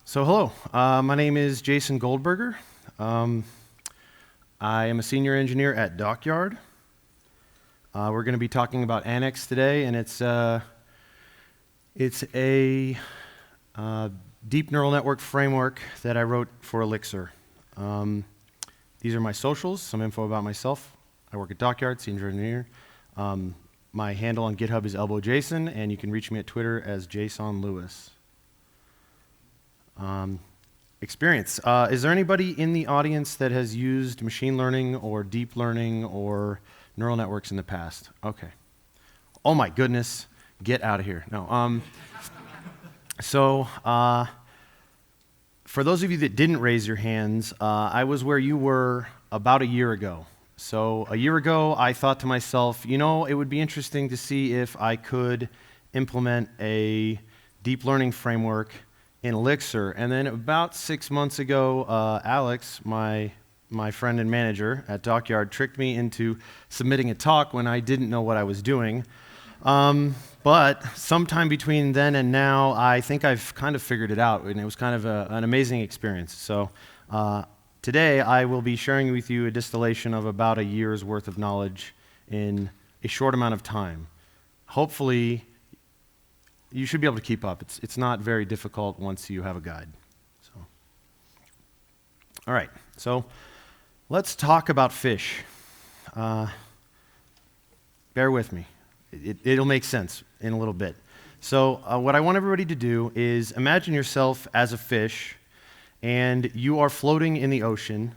So hello, my name is Jason Goldberger. I am a senior engineer at Dockyard. We're going to be talking about Annex today, and it's a deep neural network framework that I wrote for Elixir. These are my socials, some info about myself. I work at Dockyard, senior engineer. My handle on GitHub is ElbowJason, and you can reach me at Twitter as Jason Lewis. Experience. Is there anybody in the audience that has used machine learning or deep learning or neural networks in the past? Okay. Oh my goodness, get out of here. No. For those of you that didn't raise your hands, I was where you were about a year ago. So a year ago, I thought to myself, you know, it would be interesting to see if I could implement a deep learning framework in Elixir. And then about 6 months ago, Alex, my friend and manager at Dockyard, tricked me into submitting a talk when I didn't know what I was doing. But sometime between then and now, I think I've kind of figured it out, and it was kind of an amazing experience. So today, I will be sharing with you a distillation of about a year's worth of knowledge in a short amount of time. Hopefully, you should be able to keep up. It's not very difficult once you have a guide. So, all right, so let's talk about fish. Bear with me. It'll make sense in a little bit. So what I want everybody to do is imagine yourself as a fish, and you are floating in the ocean.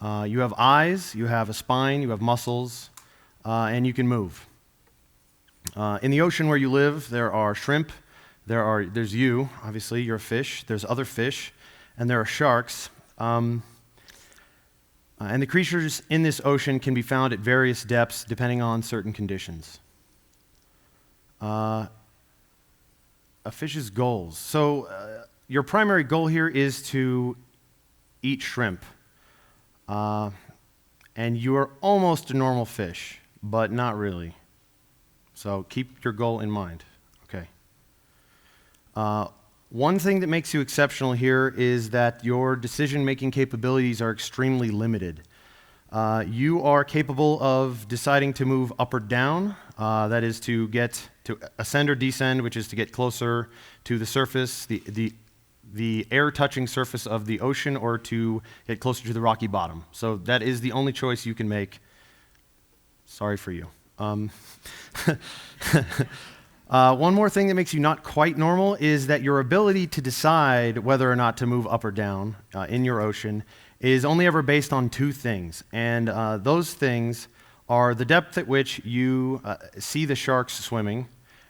You have eyes, you have a spine, you have muscles, and you can move. In the ocean where you live, there are shrimp, there's you, obviously, you're a fish, there's other fish, and there are sharks. And the creatures in this ocean can be found at various depths depending on certain conditions. A fish's goals. So your primary goal here is to eat shrimp. And you are almost a normal fish, but not really. So keep your goal in mind. Okay. One thing that makes you exceptional here is that your decision-making capabilities are extremely limited. You are capable of deciding to move up or down, that is to get to ascend or descend, which is to get closer to the surface, the air-touching surface of the ocean, or to get closer to the rocky bottom. So that is the only choice you can make. Sorry for you. One more thing that makes you not quite normal is that your ability to decide whether or not to move up or down in your ocean is only ever based on two things. And those things are the depth at which you see the sharks swimming,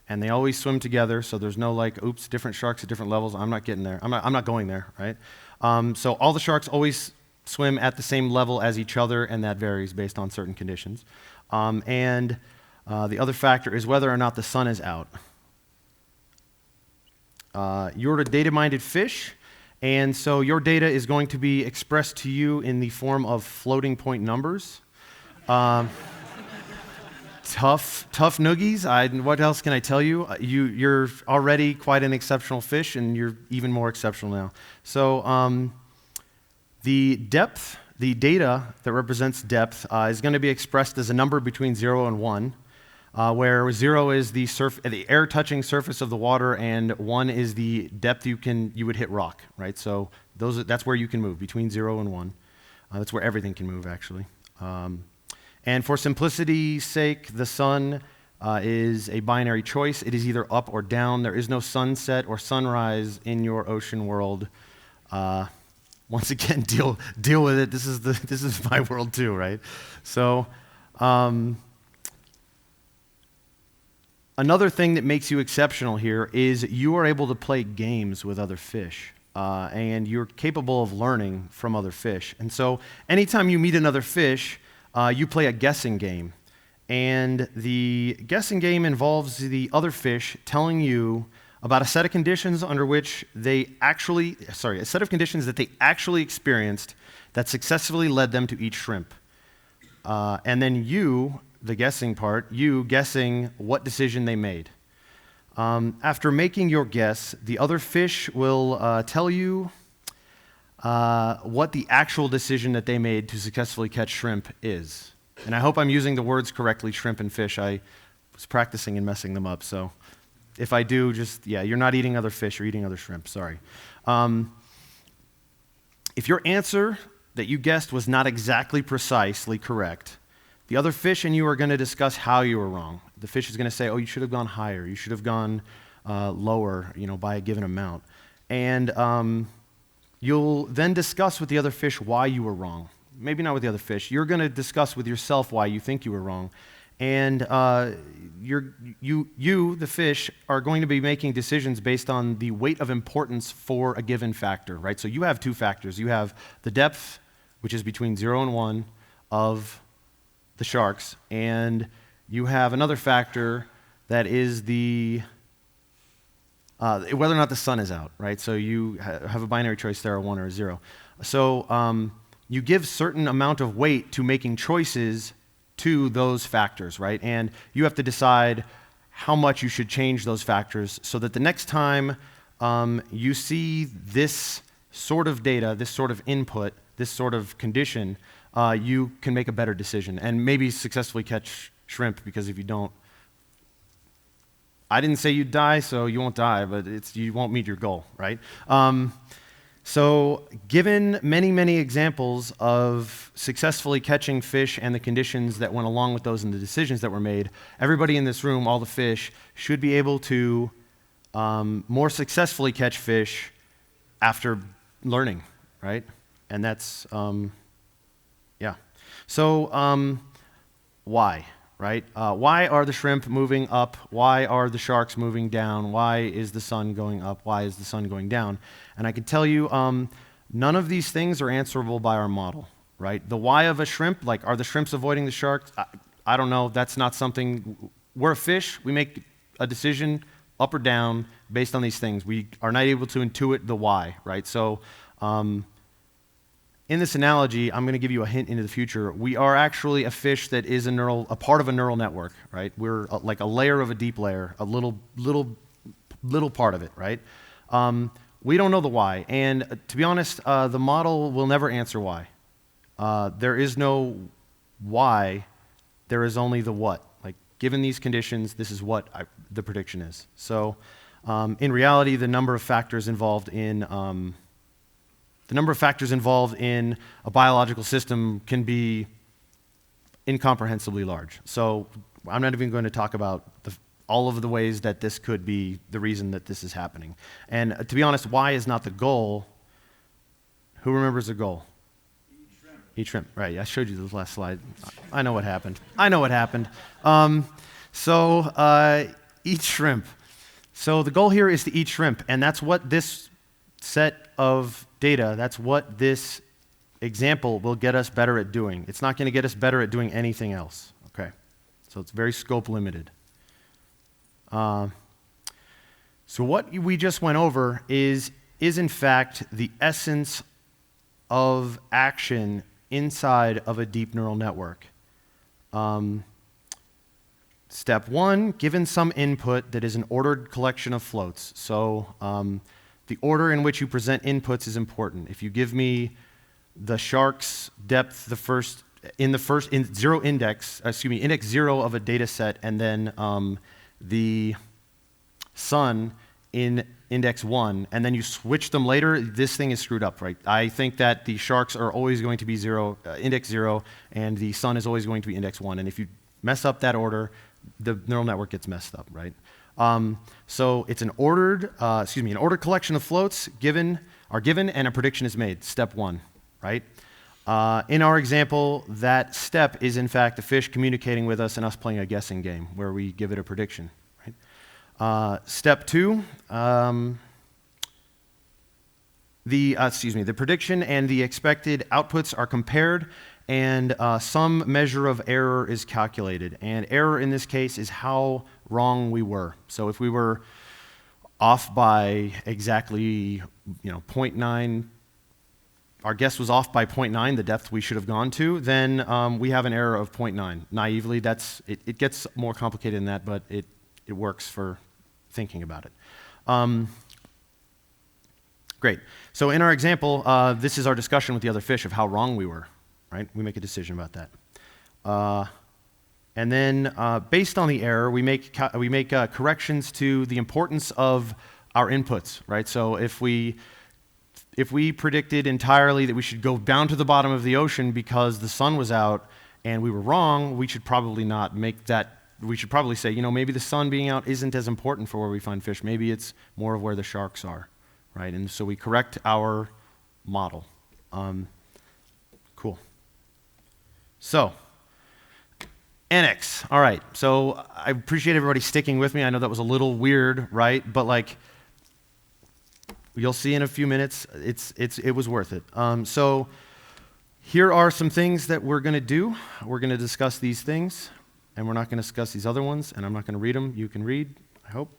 and they always swim together, so there's no like, oops, different sharks at different levels. I'm not getting there. I'm not going there, right? So all the sharks always swim at the same level as each other, and that varies based on certain conditions. And the other factor is whether or not the sun is out. You're a data-minded fish, and so your data is going to be expressed to you in the form of floating point numbers. Tough noogies. What else can I tell you? You're already quite an exceptional fish, and you're even more exceptional now. So the depth, the data that represents depth is going to be expressed as a number between 0 and 1, where 0 is the air-touching surface of the water, and 1 is the depth you would hit rock, right? So that's where you can move, between 0 and 1. That's where everything can move, actually. And for simplicity's sake, the sun is a binary choice. It is either up or down. There is no sunset or sunrise in your ocean world. Once again, deal with it. This is my world too, right? So Another thing that makes you exceptional here is you are able to play games with other fish, and you're capable of learning from other fish. And so anytime you meet another fish, you play a guessing game. And the guessing game involves the other fish telling you about a set of conditions under which a set of conditions that they actually experienced that successfully led them to eat shrimp. And then you, the guessing part, you guessing what decision they made. After making your guess, the other fish will tell you what the actual decision that they made to successfully catch shrimp is. And I hope I'm using the words correctly, shrimp and fish. I was practicing and messing them up, so if I do, you're not eating other fish, you're eating other shrimp, sorry. If your answer that you guessed was not exactly precisely correct, the other fish and you are going to discuss how you were wrong. The fish is going to say, oh, you should have gone higher, you should have gone lower, by a given amount. And you'll then discuss with the other fish why you were wrong. Maybe not with the other fish. You're going to discuss with yourself why you think you were wrong. And you, the fish, are going to be making decisions based on the weight of importance for a given factor, right? So you have two factors. You have the depth, which is between 0 and 1 of the sharks, and you have another factor that is whether or not the sun is out, right? So you have a binary choice there, a 1 or a 0. So you give certain amount of weight to making choices to those factors, right? And you have to decide how much you should change those factors so that the next time you see this sort of data, this sort of input, this sort of condition, you can make a better decision and maybe successfully catch shrimp, because if you don't, I didn't say you'd die, so you won't die, but you won't meet your goal, right? So given many, many examples of successfully catching fish and the conditions that went along with those and the decisions that were made, everybody in this room, all the fish, should be able to more successfully catch fish after learning, right? And that's, So why, right? Why are the shrimp moving up? Why are the sharks moving down? Why is the sun going up? Why is the sun going down? And I can tell you, none of these things are answerable by our model, right? The why of a shrimp, like are the shrimps avoiding the sharks? I don't know. That's not something. We're a fish. We make a decision up or down based on these things. We are not able to intuit the why, right? So in this analogy, I'm going to give you a hint into the future. We are actually a fish that is a part of a neural network, right? We're like a layer of a deep layer, a little part of it, right? We don't know the why, and to be honest, the model will never answer why. There is no why, there is only the what. Like, given these conditions, this is what the prediction is. So, in reality, the number of factors involved in a biological system can be incomprehensibly large. So, I'm not even going to talk about all of the ways that this could be the reason that this is happening. And to be honest, why is not the goal. Who remembers the goal? Eat shrimp. Right, I showed you the last slide. I know what happened. Eat shrimp. So the goal here is to eat shrimp, and that's what this set of data, that's what this example will get us better at doing. It's not going to get us better at doing anything else. Okay, so it's very scope limited. So what we just went over is in fact the essence of action inside of a deep neural network. Step 1, given some input that is an ordered collection of floats. So the order in which you present inputs is important. If you give me the shark's depth index 0 of a data set, and then the sun in index 1, and then you switch them later, this thing is screwed up, right? I think that the sharks are always going to be index 0, and the sun is always going to be index 1. And if you mess up that order, the neural network gets messed up, right? So it's an ordered collection of floats are given, and a prediction is made. Step 1, right? In our example, that step is in fact the fish communicating with us and us playing a guessing game where we give it a prediction. Right? Step 2, the prediction and the expected outputs are compared, and some measure of error is calculated. And error in this case is how wrong we were. So if we were off by exactly, 0.9, our guess was off by 0.9, the depth we should have gone to, then we have an error of 0.9. Naively, it gets more complicated than that, but it works for thinking about it. Great. So in our example, this is our discussion with the other fish of how wrong we were, right? We make a decision about that. And then based on the error, we make corrections to the importance of our inputs, right? So if we predicted entirely that we should go down to the bottom of the ocean because the sun was out and we were wrong, we should probably not make that. We should probably say, maybe the sun being out isn't as important for where we find fish. Maybe it's more of where the sharks are, right? And so we correct our model. Cool. So, Annex. All right. So I appreciate everybody sticking with me. I know that was a little weird, right? But you'll see in a few minutes, it was worth it. So here are some things that we're going to do. We're going to discuss these things, and we're not going to discuss these other ones, and I'm not going to read them. You can read, I hope.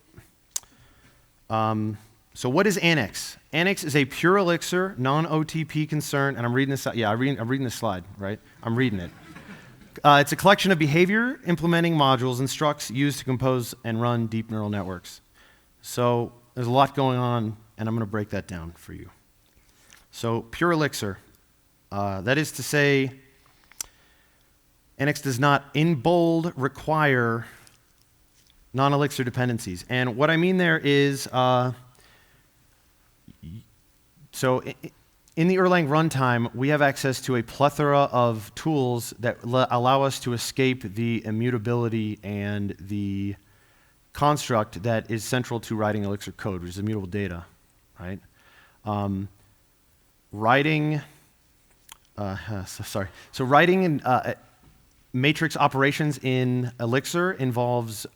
So what is Annex? Annex is a pure Elixir, non-OTP concern, and I'm reading this. Yeah, I'm reading this slide, right? I'm reading it. It's a collection of behavior implementing modules and structs used to compose and run deep neural networks. So there's a lot going on, and I'm going to break that down for you. So pure Elixir, that is to say, Annex does not, in bold, require non-Elixir dependencies. And what I mean there is, so in the Erlang runtime, we have access to a plethora of tools that allow us to escape the immutability and the construct that is central to writing Elixir code, which is immutable data, right? Writing matrix operations in Elixir involves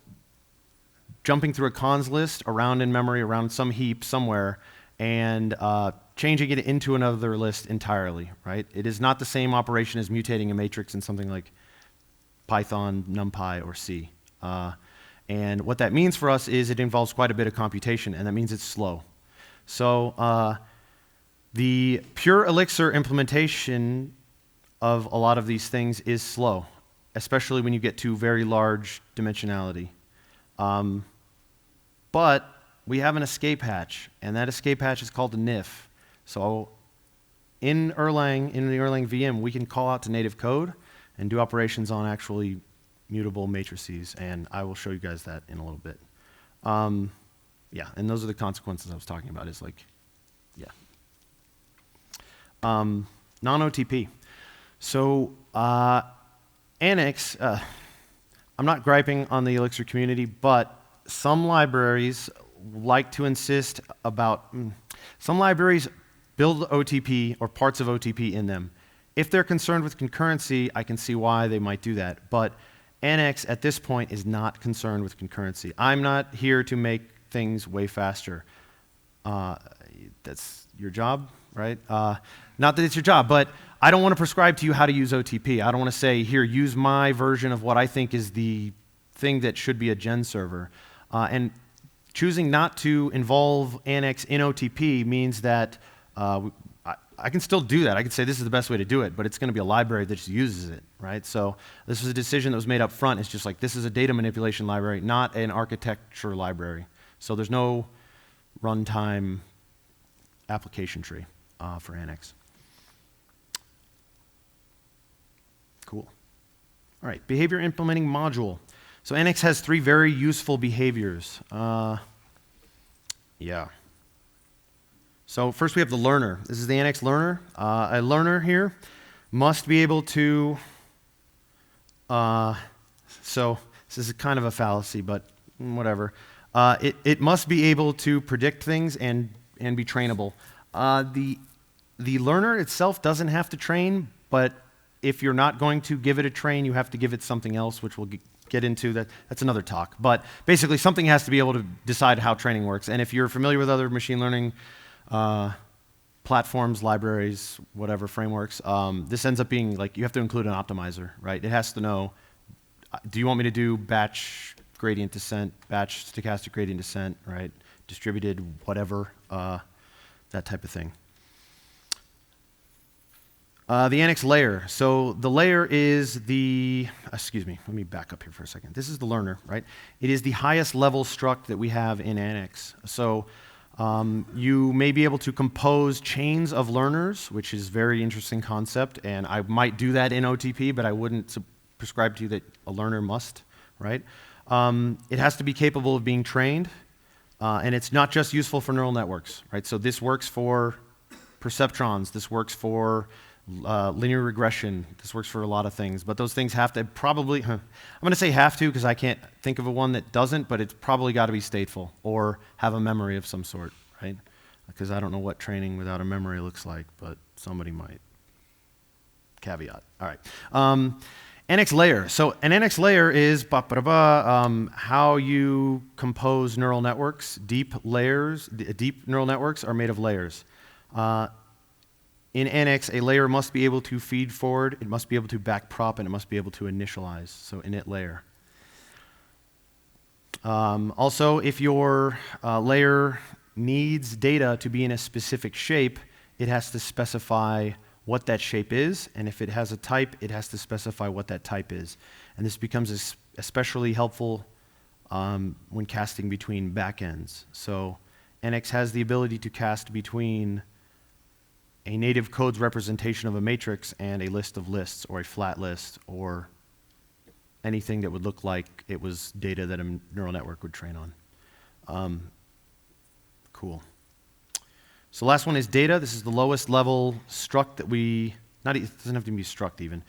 jumping through a cons list around in memory, around some heap somewhere, and changing it into another list entirely, right? It is not the same operation as mutating a matrix in something like Python, NumPy, or C. And what that means for us is it involves quite a bit of computation, and that means it's slow. So the pure Elixir implementation of a lot of these things is slow, especially when you get to very large dimensionality. But we have an escape hatch, and that escape hatch is called a NIF. So in Erlang, in the Erlang VM, we can call out to native code and do operations on actually mutable matrices, and I will show you guys that in a little bit. Yeah, and those are the consequences I was talking about, is non-OTP. So Annex, I'm not griping on the Elixir community, but some libraries like to insist about, some libraries build OTP or parts of OTP in them. If they're concerned with concurrency, I can see why they might do that. But Annex at this point is not concerned with concurrency. I'm not here to make things way faster. That's your job, right? Not that it's your job, but I don't want to prescribe to you how to use OTP. I don't want to say, here, use my version of what I think is the thing that should be a gen server. And choosing not to involve Annex in OTP means that I can still do that. I can say this is the best way to do it, but it's going to be a library that just uses it, right? So this was a decision that was made up front. It's just like, this is a data manipulation library, not an architecture library. So there's no runtime application tree for Annex. Cool. All right, behavior implementing module. So Annex has 3 very useful behaviors. Yeah. So first we have the learner. This is the Annex.Learner. A learner here must be able to, so this is kind of a fallacy, but whatever. It must be able to predict things and be trainable. The learner itself doesn't have to train, but if you're not going to give it a train, you have to give it something else, which we'll get into that. That's another talk. But basically, something has to be able to decide how training works. And if you're familiar with other machine learning platforms, libraries, whatever frameworks, this ends up being like you have to include an optimizer, right? It has to know, do you want me to do batch gradient descent, batch stochastic gradient descent, right? Distributed, whatever, that type of thing. The Annex.Layer. So the layer is the, excuse me, let me back up here for a second. This is the learner, right? It is the highest level struct that we have in Annex. So you may be able to compose chains of learners, which is a very interesting concept, and I might do that in OTP, but I wouldn't prescribe to you that a learner must, right? It has to be capable of being trained, and it's not just useful for neural networks, right? So this works for perceptrons, this works for linear regression, this works for a lot of things, but those things have to probably, I'm going to say have to because I can't think of a one that doesn't, but it's probably got to be stateful or have a memory of some sort, right? Because I don't know what training without a memory looks like, but somebody might. Caveat. All right. Annex.Layer. So an Annex.Layer is how you compose neural networks. Deep neural networks are made of layers. In Annex, a layer must be able to feed forward, it must be able to backprop, and it must be able to initialize, so init layer. Also, if your layer needs data to be in a specific shape, it has to specify what that shape is, and if it has a type, it has to specify what that type is. And this becomes especially helpful when casting between backends. So Annex has the ability to cast between a native code's representation of a matrix and a list of lists, or a flat list, or anything that would look like it was data that a neural network would train on. Cool. So last one is data. This is the lowest level struct that it doesn't have to be struct even.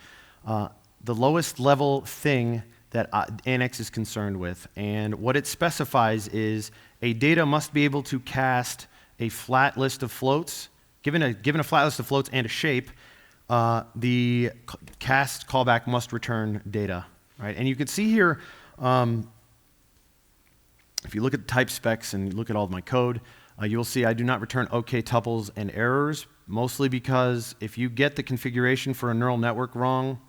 The lowest level thing that Annex is concerned with. And what it specifies is a data must be able to cast a flat list of floats. Given a flat list of floats and a shape, the cast callback must return data, right? And you can see here, if you look at the type specs and look at all of my code, you'll see I do not return OK tuples and errors, mostly because if you get the configuration for a neural network wrong,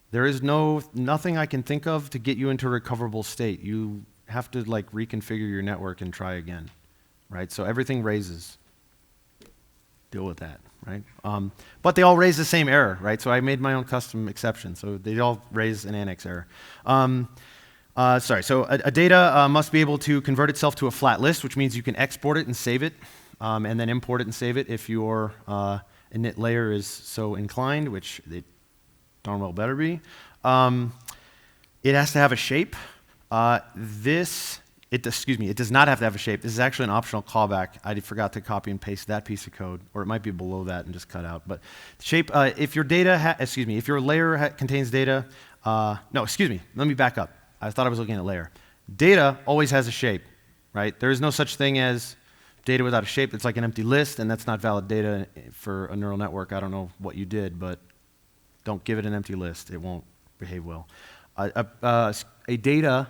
there is nothing I can think of to get you into a recoverable state. You have to like reconfigure your network and try again, right? So everything raises. Deal with that, right? But they all raise the same error, right? So I made my own custom exception. So they all raise an Annex error. So a data must be able to convert itself to a flat list, which means you can export it and save it, and then import it and save it if your init layer is so inclined, which it darn well better be. It has to have a shape. It does not have to have a shape. This is actually an optional callback. I forgot to copy and paste that piece of code, or it might be below that and just cut out. But shape, if your data, if your layer contains data, let me back up. I thought I was looking at layer. Data always has a shape, right? There is no such thing as data without a shape. It's like an empty list, and that's not valid data for a neural network. I don't know what you did, but don't give it an empty list. It won't behave well. A data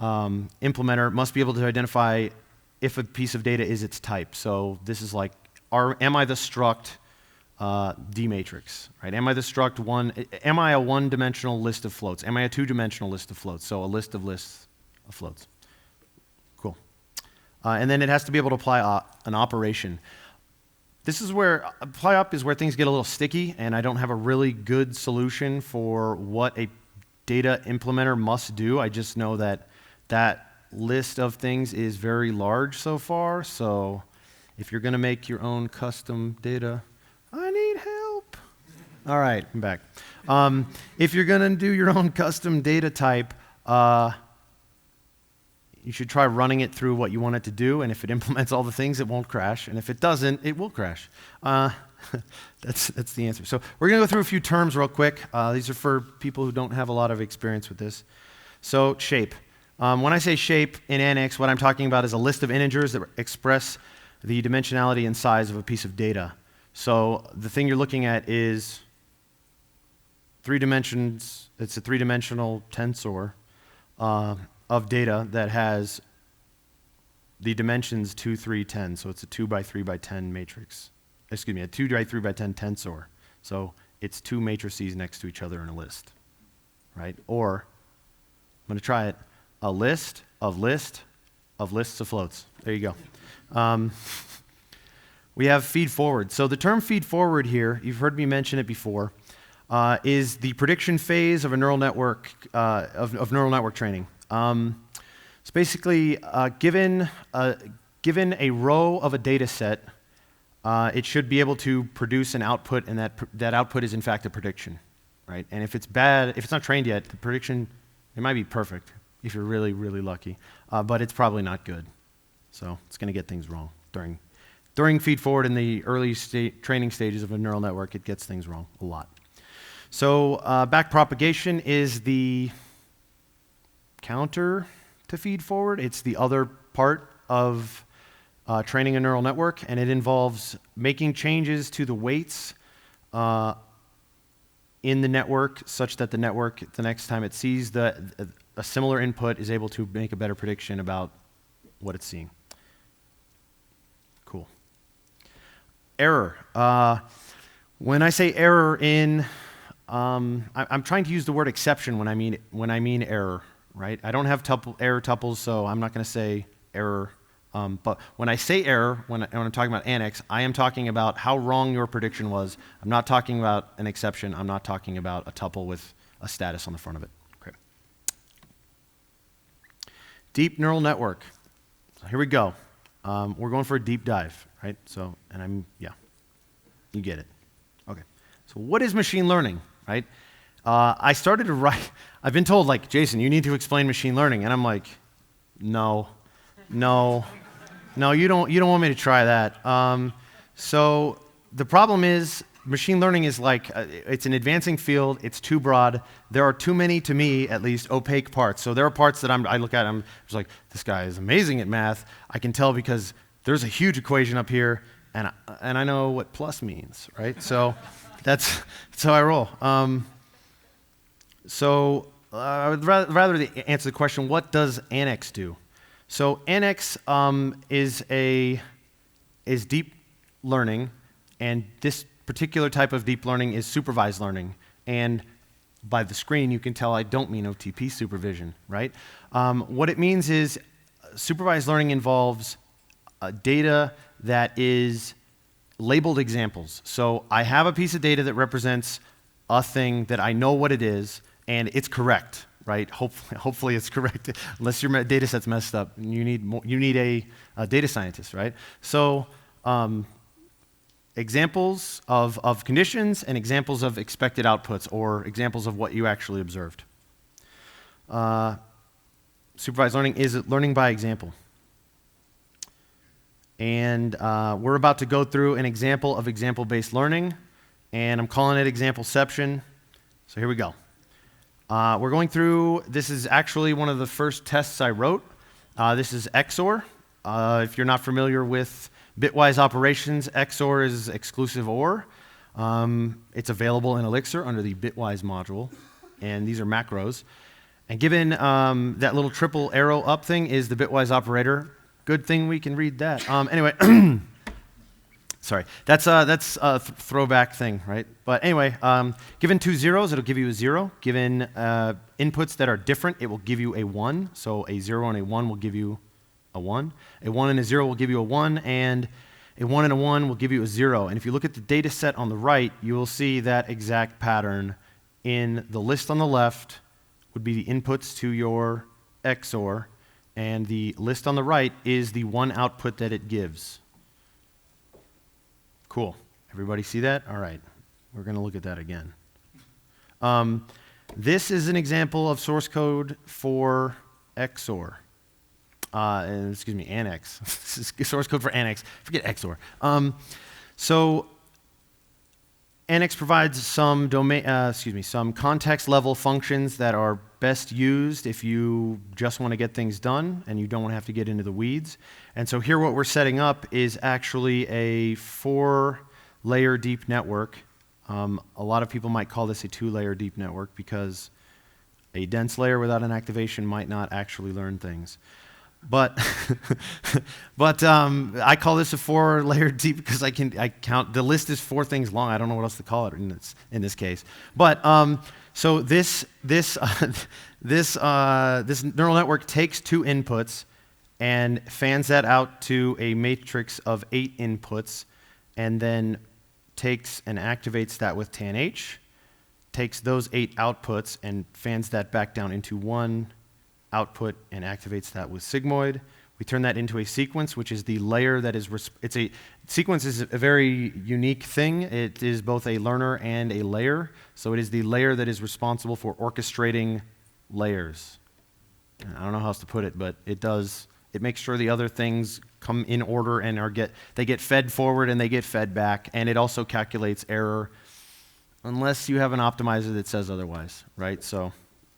implementer must be able to identify if a piece of data is its type. So this is like, am I the struct D matrix, right? Am I the struct one? Am I a one-dimensional list of floats? Am I a two-dimensional list of floats? So a list of lists of floats. Cool. And then it has to be able to apply an operation. This is where apply up is where things get a little sticky, and I don't have a really good solution for what a data implementer must do. I just know that that list of things is very large so far. So if you're going to make your own custom data, I need help. All right, I'm back. If you're going to do your own custom data type, you should try running it through what you want it to do, and if it implements all the things, it won't crash, and if it doesn't, it will crash. That's the answer. So we're going to go through a few terms real quick. These are for people who don't have a lot of experience with this. So shape. When I say shape in Annex, what I'm talking about is a list of integers that express the dimensionality and size of a piece of data. So the thing you're looking at is 3 dimensions. It's a 3-dimensional tensor. of data that has the dimensions 2, 3, 10. So it's a 2 by 3 by 10 matrix. Excuse me, a 2 by 3 by 10 tensor. So it's two matrices next to each other in a list, right? Or, I'm going to try it, a list of lists of floats. There you go. We have feedforward. So the term feedforward here, you've heard me mention it before, is the prediction phase of a neural network, of neural network training. It's basically given a row of a data set, it should be able to produce an output, and that output is in fact a prediction, right? And if it's bad, if it's not trained yet, the prediction, it might be perfect if you're really, really lucky, but it's probably not good. So it's going to get things wrong during feedforward in the early training stages of a neural network. It gets things wrong a lot. So backpropagation is the counter to feedforward. It's the other part of training a neural network, and it involves making changes to the weights in the network such that the network, the next time it sees a similar input, is able to make a better prediction about what it's seeing. Cool. Error. When I say error in, I'm trying to use the word exception when I mean error, right? I don't have error tuples, so I'm not going to say error. But when I say error, when I'm talking about Annex, I am talking about how wrong your prediction was. I'm not talking about an exception. I'm not talking about a tuple with a status on the front of it. Okay. Deep neural network. So here we go. We're going for a deep dive, right? So, and you get it. Okay. So what is machine learning, right? I started to write, I've been told, like, Jason, you need to explain machine learning. And I'm like, no, you don't want me to try that. So the problem is, machine learning is like, it's an advancing field, it's too broad. There are too many, to me at least, opaque parts. So there are parts that I look at, I'm just like, this guy is amazing at math. I can tell because there's a huge equation up here, and I know what plus means, right? So that's how I roll. I would rather answer the question, what does Annex do? So Annex is deep learning, and this particular type of deep learning is supervised learning. And by the screen, you can tell I don't mean OTP supervision, right? What it means is supervised learning involves data that is labeled examples. So I have a piece of data that represents a thing that I know what it is, and it's correct, right? Hopefully it's correct, unless your data set's messed up. You need a data scientist, right? So examples of conditions and examples of expected outputs, or examples of what you actually observed. Supervised learning is learning by example. And we're about to go through an example of example-based learning, and I'm calling it exampleception. So here we go. We're going through, this is actually one of the first tests I wrote. This is XOR. If you're not familiar with bitwise operations, XOR is exclusive OR. It's available in Elixir under the bitwise module, and these are macros. And given that little triple arrow up thing is the bitwise operator. Good thing we can read that. Anyway, sorry, that's a throwback thing, right? But anyway, given two zeros, it'll give you a 0. Given inputs that are different, it will give you a 1. So a 0 and a 1 will give you a 1. A 1 and a 0 will give you a 1, and a 1 and a 1 will give you a 0. And if you look at the data set on the right, you will see that exact pattern. In the list on the left would be the inputs to your XOR, and the list on the right is the one output that it gives. Cool. Everybody see that? All right. We're going to look at that again. This is an example of source code for XOR. Excuse me, Annex. This is source code for Annex. Forget XOR. So Annex provides some some context-level functions that are best used if you just want to get things done and you don't want to have to get into the weeds. And so here what we're setting up is actually a 4-layer deep network. A lot of people might call this a 2-layer deep network because A dense layer without an activation might not actually learn things. But, I call this a 4-layer deep because I count, the list is 4 things long. I don't know what else to call it in this case. But, so this neural network takes 2 inputs and fans that out to a matrix of 8 inputs, and then takes and activates that with tanh, takes those 8 outputs and fans that back down into 1 output and activates that with sigmoid. We turn that into a sequence, which is the layer that is, sequence is a very unique thing. It is both a learner and a layer. So it is the layer that is responsible for orchestrating layers. I don't know how else to put it, but it does, it makes sure the other things come in order and they get fed forward and they get fed back, and it also calculates error unless you have an optimizer that says otherwise, right? So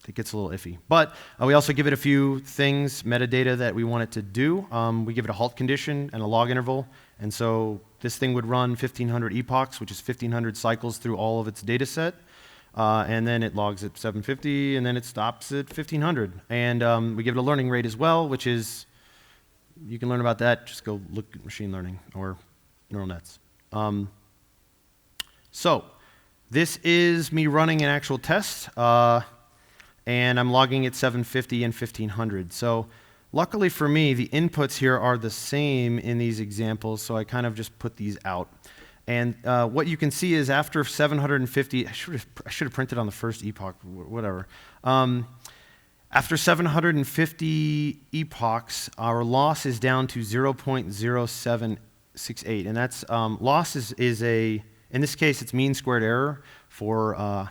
it gets a little iffy. But we also give it a few things, metadata that we want it to do. We give it a halt condition and a log interval. And so this thing would run 1,500 epochs, which is 1,500 cycles through all of its data set. And then it logs at 750, and then it stops at 1,500. And we give it a learning rate as well, which is, you can learn about that. Just go look at machine learning or neural nets. So this is me running an actual test. And I'm logging at 750 and 1500. So luckily for me, the inputs here are the same in these examples, so I kind of just put these out. And what you can see is after 750, I should have printed on the first epoch, whatever. After 750 epochs, our loss is down to 0.0768, and that's loss is a, in this case, it's mean squared error for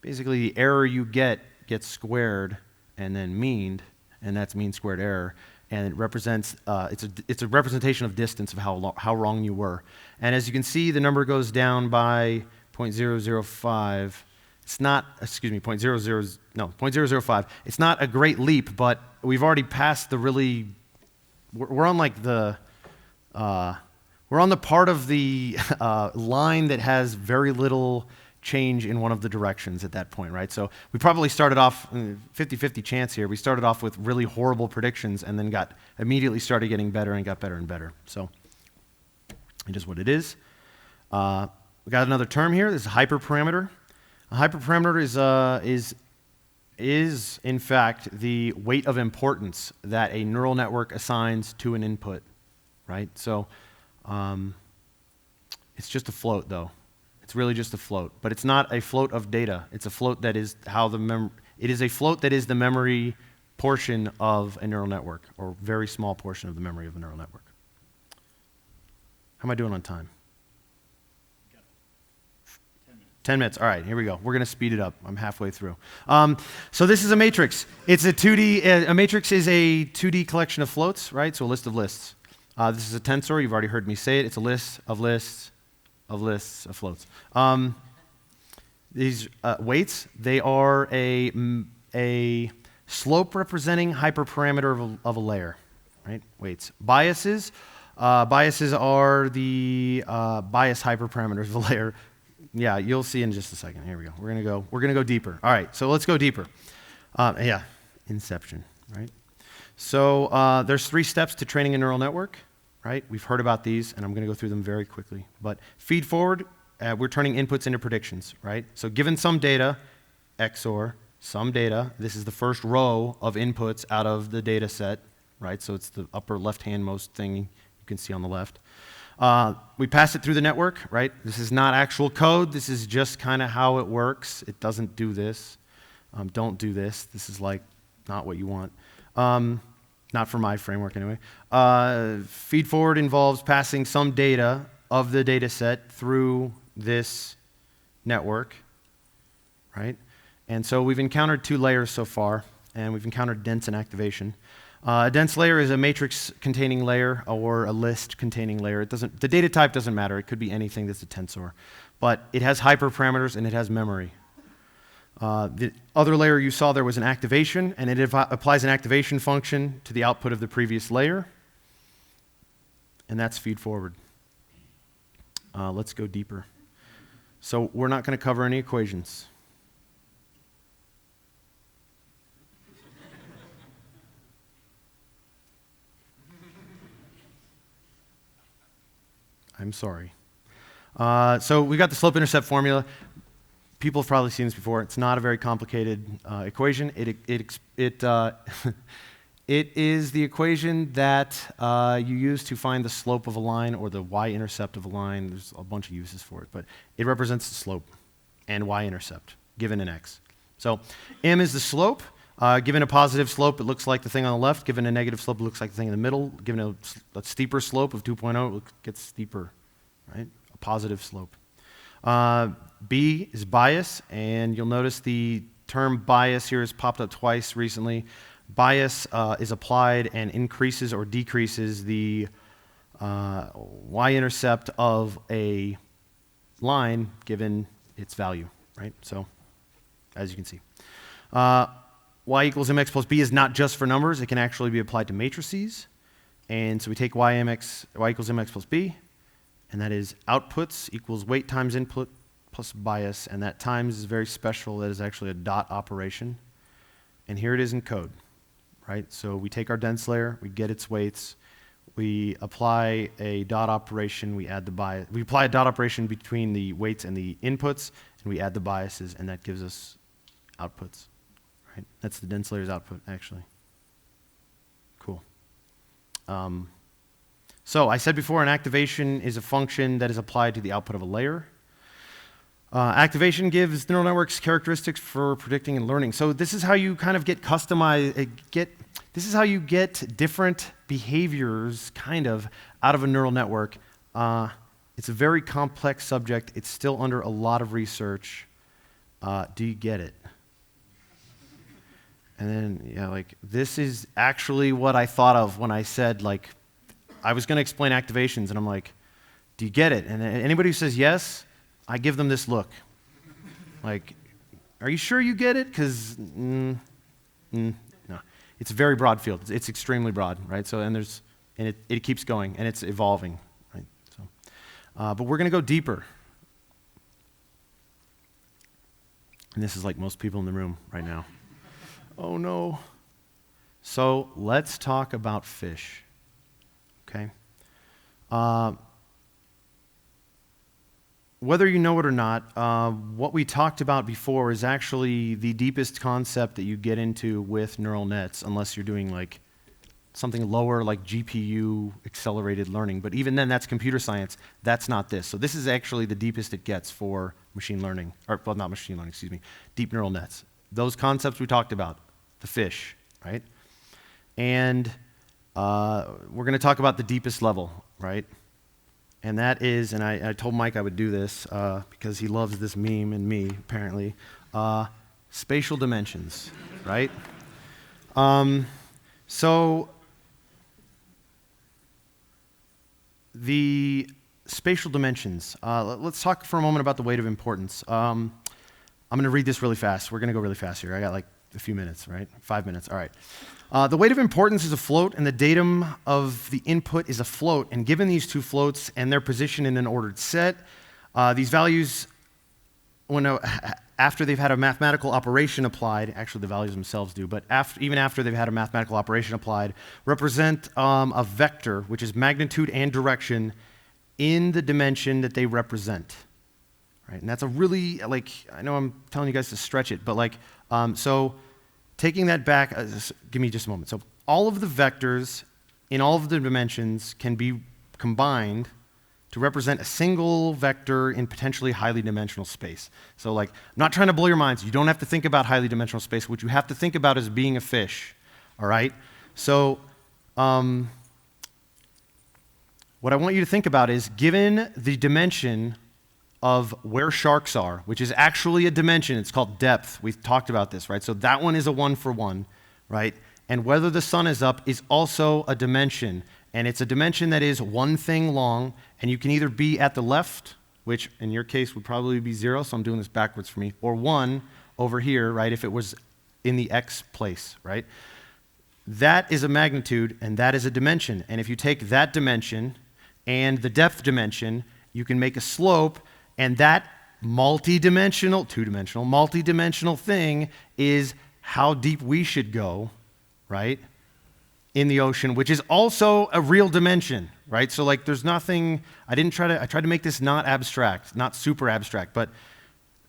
basically the error you gets squared and then meaned, and that's mean squared error, and it represents it's a representation of distance of how wrong you were. And as you can see, the number goes down by 0.005. It's not, excuse me, 0.005. It's not a great leap, but we've already passed the really, we're on like the we're on the part of the line that has very little change in one of the directions at that point, right? So we probably started off 50-50 chance here. We started off with really horrible predictions and then immediately started getting better and got better and better. So it is what it is. We got another term here. This is a hyperparameter. A hyperparameter is in fact the weight of importance that a neural network assigns to an input, right? So it's just a float though. It's really just a float, but it's not a float of data. It's a float that is it is a float that is the memory portion of a neural network, or very small portion of the memory of a neural network. How am I doing on time? 10 minutes. All right, here we go. We're going to speed it up. I'm halfway through. So this is a matrix. It's a 2D. A matrix is a 2D collection of floats, right? So a list of lists. This is a tensor. You've already heard me say it. It's a list of lists of lists of floats. These weights, they are a slope representing hyperparameter of a layer, right? Weights. Biases. Biases are the bias hyperparameters of a layer. Yeah, you'll see in just a second. Here we go. We're gonna go deeper. All right, so let's go deeper. Yeah, inception, right? So there's 3 steps to training a neural network, right? We've heard about these, and I'm gonna go through them very quickly. But feedforward, we're turning inputs into predictions, right? So given some data, XOR, some data, this is the first row of inputs out of the data set, right? So it's the upper left-handmost thing you can see on the left. We pass it through the network, right? This is not actual code. This is just kind of how it works. It doesn't do this. Don't do this. This is like not what you want. Not for my framework anyway. Feedforward involves passing some data of the data set through this network, right? And so we've encountered 2 layers so far, and we've encountered dense and activation. A dense layer is a matrix-containing layer or a list-containing layer. The data type doesn't matter. It could be anything that's a tensor. But it has hyperparameters and it has memory. The other layer you saw there was an activation, and it applies an activation function to the output of the previous layer. And that's feedforward. Let's go deeper. So we're not going to cover any equations. I'm sorry. So we got the slope-intercept formula. People have probably seen this before. It's not a very complicated equation. It is the equation that you use to find the slope of a line or the y-intercept of a line. There's a bunch of uses for it, but it represents the slope and y-intercept given an x. So m is the slope. Given a positive slope, it looks like the thing on the left. Given a negative slope, it looks like the thing in the middle. Given a steeper slope of 2.0, it gets steeper, right? A positive slope. B is bias, and you'll notice the term bias here has popped up twice recently. Bias is applied and increases or decreases the y-intercept of a line given its value, right? So, as you can see. Y equals mx plus b is not just for numbers. It can actually be applied to matrices. And so we take y equals mx plus b, and that is outputs equals weight times input plus bias, and that times is very special. That is actually a dot operation. And here it is in code, right? So we take our dense layer, we get its weights, we apply a dot operation, we add the bias. We apply a dot operation between the weights and the inputs, and we add the biases, and that gives us outputs, right? That's the dense layer's output, actually. Cool. So I said before, an activation is a function that is applied to the output of a layer. Activation gives neural networks characteristics for predicting and learning. So this is how you kind of get customized, this is how you get different behaviors kind of out of a neural network. It's a very complex subject. It's still under a lot of research. Do you get it? And then, yeah, like, this is actually what I thought of when I said, like, I was going to explain activations, and I'm like, do you get it? And anybody who says yes, I give them this look. Like, are you sure you get it? Because, no. It's a very broad field. It's extremely broad, right? So, and it keeps going, and it's evolving, right? So, but we're going to go deeper. And this is like most people in the room right now. Oh, no. So let's talk about fish, okay? Whether you know it or not, what we talked about before is actually the deepest concept that you get into with neural nets, unless you're doing like something lower like GPU accelerated learning. But even then, that's computer science. That's not this. So this is actually the deepest it gets for machine learning, or well, not machine learning, excuse me, deep neural nets. Those concepts we talked about, the fish, right? And we're going to talk about the deepest level, right? And that is, and I told Mike I would do this because he loves this meme and me, apparently, spatial dimensions, right? So the spatial dimensions, let's talk for a moment about the weight of importance. I'm going to read this really fast. We're going to go really fast here. I got like a few minutes, right? 5 minutes, all right. The weight of importance is a float, and the datum of the input is a float. And given these two floats and their position in an ordered set, these values, after they've had a mathematical operation applied, actually the values themselves do, but even after they've had a mathematical operation applied, represent a vector, which is magnitude and direction, in the dimension that they represent. Right? And that's a really, like, I know I'm telling you guys to stretch it, but like, so taking that back, give me just a moment. So all of the vectors in all of the dimensions can be combined to represent a single vector in potentially highly dimensional space. So like, I'm not trying to blow your minds. You don't have to think about highly dimensional space. What you have to think about is being a fish, all right? So what I want you to think about is, given the dimension of where sharks are, which is actually a dimension. It's called depth. We've talked about this, right? So that one is a 1-for-1, right? And whether the sun is up is also a dimension. And it's a dimension that is one thing long, and you can either be at the left, which in your case would probably be 0, so I'm doing this backwards for me, or 1 over here, right, if it was in the x place, right? That is a magnitude, and that is a dimension. And if you take that dimension and the depth dimension, you can make a slope. And that multi-dimensional thing is how deep we should go, right, in the ocean, which is also a real dimension, right? So like there's nothing, I tried to make this not abstract, not super abstract, but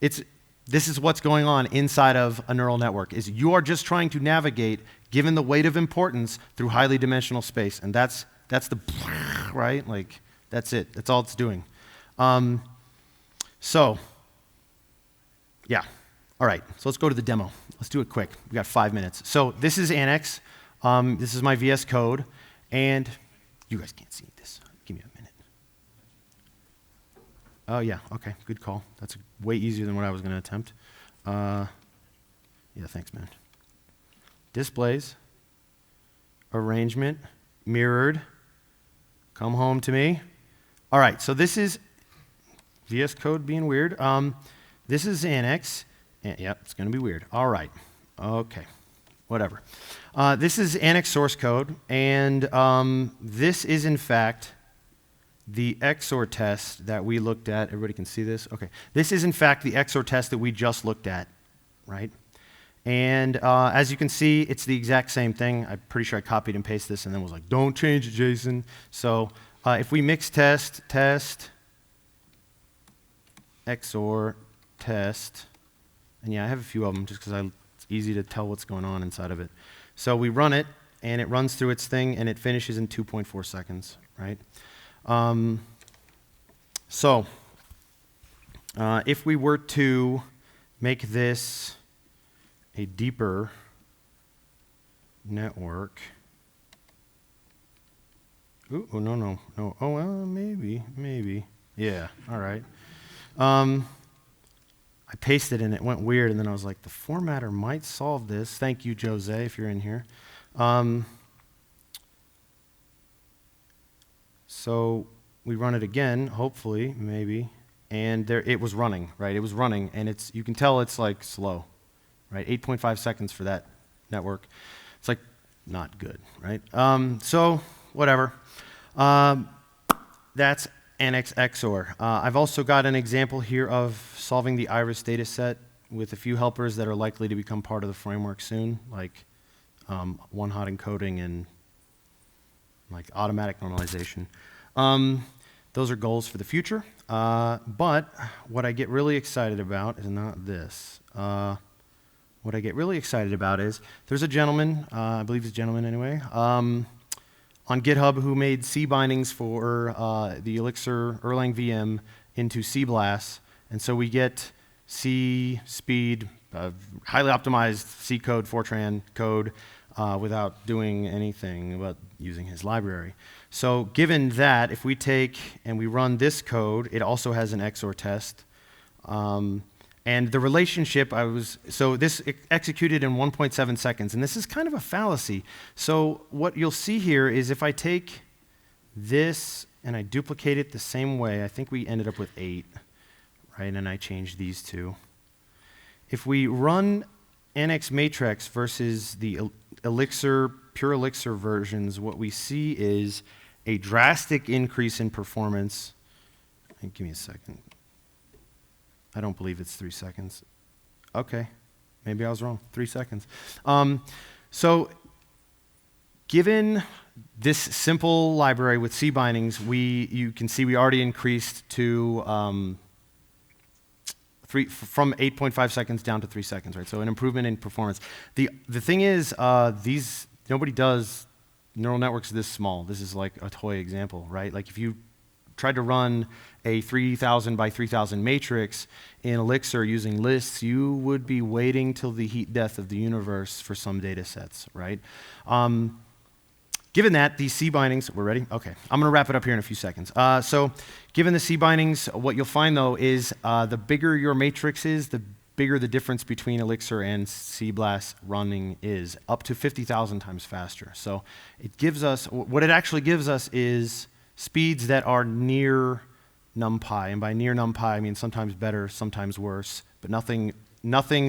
this is what's going on inside of a neural network, is you are just trying to navigate, given the weight of importance, through highly dimensional space. And that's the, right? Like, that's it. That's all it's doing. So, yeah. All right, so let's go to the demo. Let's do it quick. We got 5 minutes. So this is Annex. This is my VS Code. And you guys can't see this. Give me a minute. Oh, yeah, okay, good call. That's way easier than what I was going to attempt. Yeah, thanks, man. Displays, arrangement, mirrored, come home to me. All right, so this is VS Code being weird. This is Annex. Yep, it's going to be weird. All right, okay, whatever. This is Annex source code, and this is, in fact, the XOR test that we looked at. Everybody can see this? Okay. This is, in fact, the XOR test that we just looked at, right? And as you can see, it's the exact same thing. I'm pretty sure I copied and pasted this and then was like, don't change it, Jason. So if we mix test, XOR, test, and yeah, I have a few of them just because it's easy to tell what's going on inside of it. So we run it, and it runs through its thing, and it finishes in 2.4 seconds, right? If we were to make this a deeper network, ooh, no. Oh, well, maybe. Yeah, all right. I pasted and it went weird, and then I was like, the formatter might solve this. Thank you, Jose, if you're in here. So we run it again, hopefully, maybe, and it was running, right? It was running, and you can tell it's like slow, right? 8.5 seconds for that network. It's like not good, right? So whatever. That's Annex XOR. I've also got an example here of solving the iris data set with a few helpers that are likely to become part of the framework soon, like one-hot encoding and like automatic normalization. Those are goals for the future. But what I get really excited about is not this. What I get really excited about is there's a gentleman, I believe he's a gentleman anyway, on GitHub who made C bindings for the Elixir Erlang VM into C BLAS. And so we get C speed, highly optimized C code, Fortran code, without doing anything but using his library. So given that, if we take and we run this code, it also has an XOR test. And the relationship, so this executed in 1.7 seconds, and this is kind of a fallacy. So what you'll see here is if I take this and I duplicate it the same way, I think we ended up with 8, right? And I changed these two. If we run Annex Matrix versus the Elixir, pure Elixir versions, what we see is a drastic increase in performance. Give me a second. I don't believe it's 3 seconds. Okay, maybe I was wrong, 3 seconds. So given this simple library with C bindings, you can see we already increased to from 8.5 seconds down to 3 seconds, right? So an improvement in performance. The thing is, nobody does neural networks this small. This is like a toy example, right? Like if you tried to run a 3,000 by 3,000 matrix in Elixir using lists, you would be waiting till the heat death of the universe for some data sets, right? Given that, these C bindings, we're ready? Okay, I'm gonna wrap it up here in a few seconds. So given the C bindings, what you'll find though is the bigger your matrix is, the bigger the difference between Elixir and C BLAS running is, up to 50,000 times faster. So it gives us, what it actually gives us is speeds that are near NumPy, and by near NumPy I mean sometimes better, sometimes worse, but nothing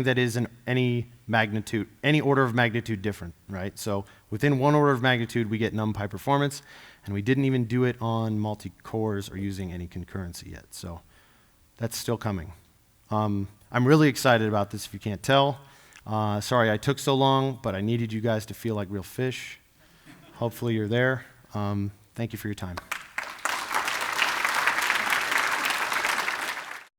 that is in any magnitude, any order of magnitude different, right? So within one order of magnitude we get NumPy performance, and we didn't even do it on multi-cores or using any concurrency yet, so that's still coming. I'm really excited about this if you can't tell. Sorry I took so long, but I needed you guys to feel like real fish. Hopefully you're there. Thank you for your time.